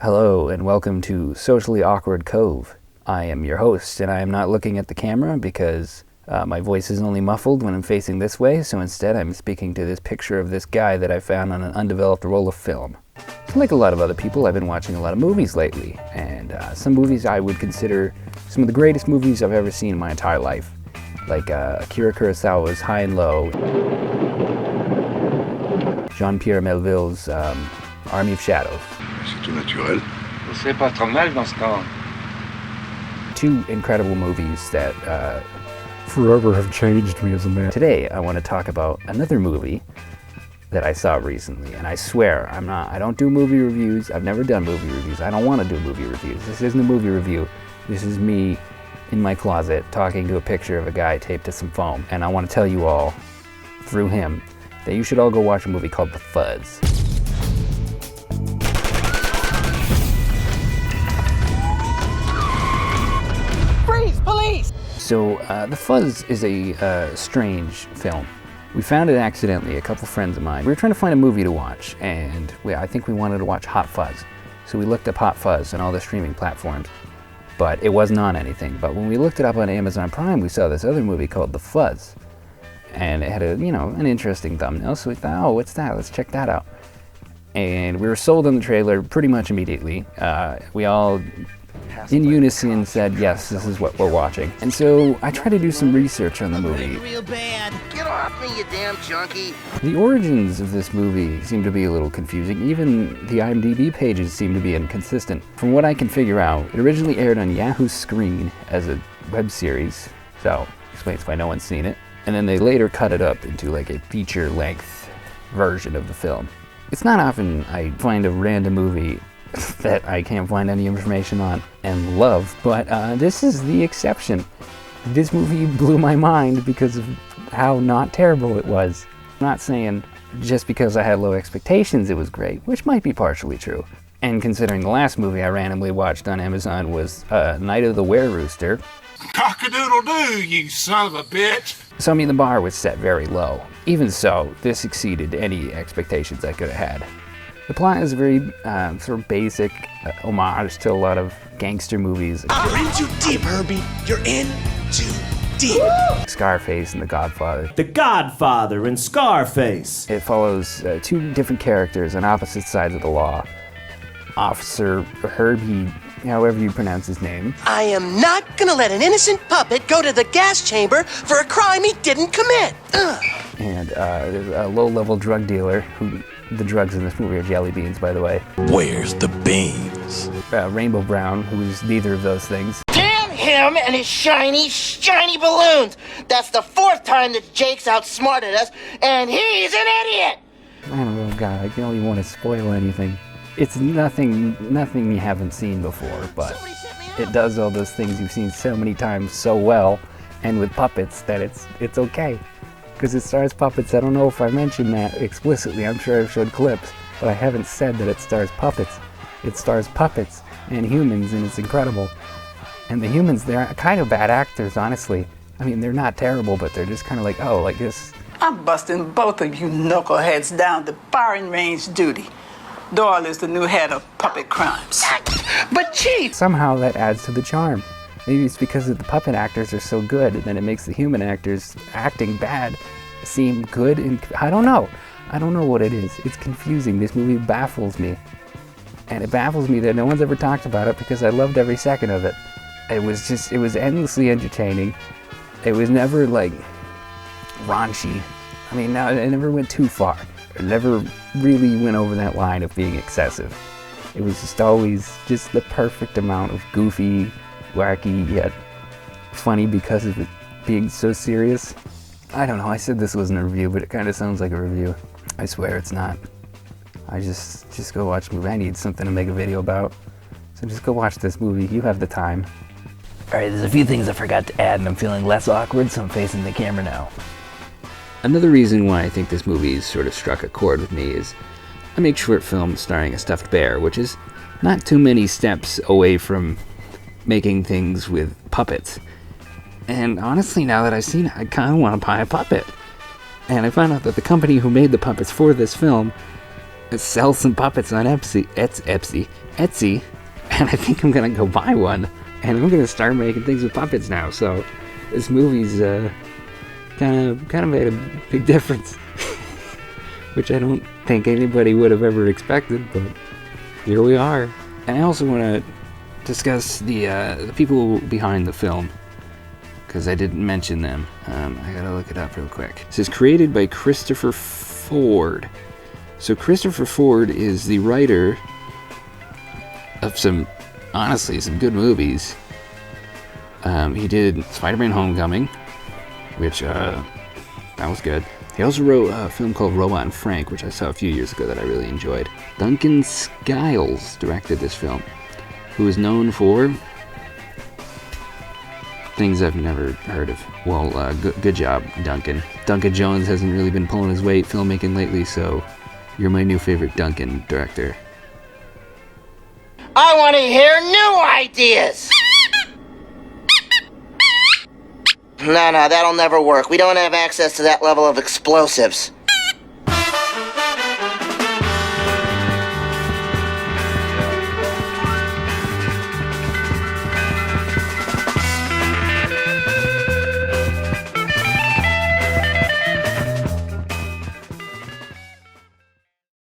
Hello and welcome to Socially Awkward Cove. I am your host and I am not looking at the camera because my voice is only muffled when I'm facing this way, so instead I'm speaking to this picture of this guy that I found on an undeveloped roll of film. So like a lot of other people, I've been watching a lot of movies lately, and some movies I would consider some of the greatest movies I've ever seen in my entire life. Like Akira Kurosawa's High and Low, Jean-Pierre Melville's Army of Shadows. C'est tout naturel. C'est pas trop mal dans ce temps. Two incredible movies that forever have changed me as a man. Today I want to talk about another movie that I saw recently, and I swear I don't do movie reviews. I've never done movie reviews. I don't want to do movie reviews. This isn't a movie review. This is me in my closet talking to a picture of a guy taped to some foam, and I want to tell you all through him that you should all go watch a movie called The Fuzz. Freeze, police! So, The Fuzz is a strange film. We found it accidentally, a couple friends of mine. We were trying to find a movie to watch, and I think we wanted to watch Hot Fuzz. So we looked up Hot Fuzz on all the streaming platforms, but it wasn't on anything. But when we looked it up on Amazon Prime, we saw this other movie called The Fuzz. And it had an interesting thumbnail, so we thought, oh, what's that? Let's check that out. And we were sold on the trailer pretty much immediately. We all, in unison, said, yes, this is what we're watching. And so I tried to do some research on the movie. Real bad. Get off me, you damn junkie! The origins of this movie seem to be a little confusing. Even the IMDb pages seem to be inconsistent. From what I can figure out, it originally aired on Yahoo Screen as a web series, so explains why no one's seen it. And then they later cut it up into like a feature-length version of the film. It's not often I find a random movie that I can't find any information on and love, but this is the exception. This movie blew my mind because of how not terrible it was. I'm not saying just because I had low expectations it was great, which might be partially true. And considering the last movie I randomly watched on Amazon was Night of the Were-Rooster. Cock-a-doodle-doo, you son of a bitch! So I mean, the bar was set very low. Even so, this exceeded any expectations I could have had. The plot is a very sort of basic homage to a lot of gangster movies. You're in too deep, Herbie. You're in too deep. Scarface and The Godfather. The Godfather and Scarface. It follows two different characters on opposite sides of the law. Officer Herbie, however you pronounce his name. I am not gonna let an innocent puppet go to the gas chamber for a crime he didn't commit! Ugh. And there's a low-level drug dealer who, the drugs in this movie are jelly beans, by the way. Where's the beans? Rainbow Brown, who is neither of those things. Damn him and his shiny balloons! That's the fourth time that Jake's outsmarted us, and he's an idiot! I don't know, God, I don't even want to spoil anything. It's nothing you haven't seen before, but it does all those things you've seen so many times so well, and with puppets, that it's okay. Because it stars puppets. I don't know if I mentioned that explicitly. I'm sure I've showed clips, but I haven't said that it stars puppets. It stars puppets and humans, and it's incredible. And the humans, they're kind of bad actors, honestly. I mean, they're not terrible, but they're just kind of like, oh, like this. I'm busting both of you knuckleheads down to firing range duty. Doyle is the new head of puppet crimes. But Chief! Somehow that adds to the charm. Maybe it's because the puppet actors are so good, and then it makes the human actors acting bad seem good. And I don't know what it is. It's confusing. This movie baffles me. And it baffles me that no one's ever talked about it because I loved every second of it. It was endlessly entertaining. It was never like raunchy. I mean, no, it never went too far. It never really went over that line of being excessive. It was just always just the perfect amount of goofy, wacky, yet funny because of it being so serious. I don't know, I said this wasn't a review, but it kind of sounds like a review. I swear it's not. I just go watch the movie. I need something to make a video about. So just go watch this movie. You have the time. Alright, there's a few things I forgot to add, and I'm feeling less awkward, so I'm facing the camera now. Another reason why I think this movie sort of struck a chord with me is I make short films starring a stuffed bear, which is not too many steps away from making things with puppets. And honestly, now that I've seen it, I kind of want to buy a puppet. And I found out that the company who made the puppets for this film sell some puppets on Etsy, and I think I'm gonna go buy one, and I'm gonna start making things with puppets now. So this movie's kind of made a big difference, which I don't think anybody would have ever expected, but here we are. And I also want to discuss the people behind the film, because I didn't mention them. I gotta look it up real quick. It says created by Christopher Ford. So Christopher Ford is the writer of some good movies. He did Spider-Man Homecoming, which that was good. He also wrote a film called Robot and Frank, which I saw a few years ago that I really enjoyed. Duncan Skiles directed this film, who is known for things I've never heard of. Well, good job, Duncan. Duncan Jones hasn't really been pulling his weight filmmaking lately, so you're my new favorite Duncan director. I want to hear new ideas! No, that'll never work. We don't have access to that level of explosives.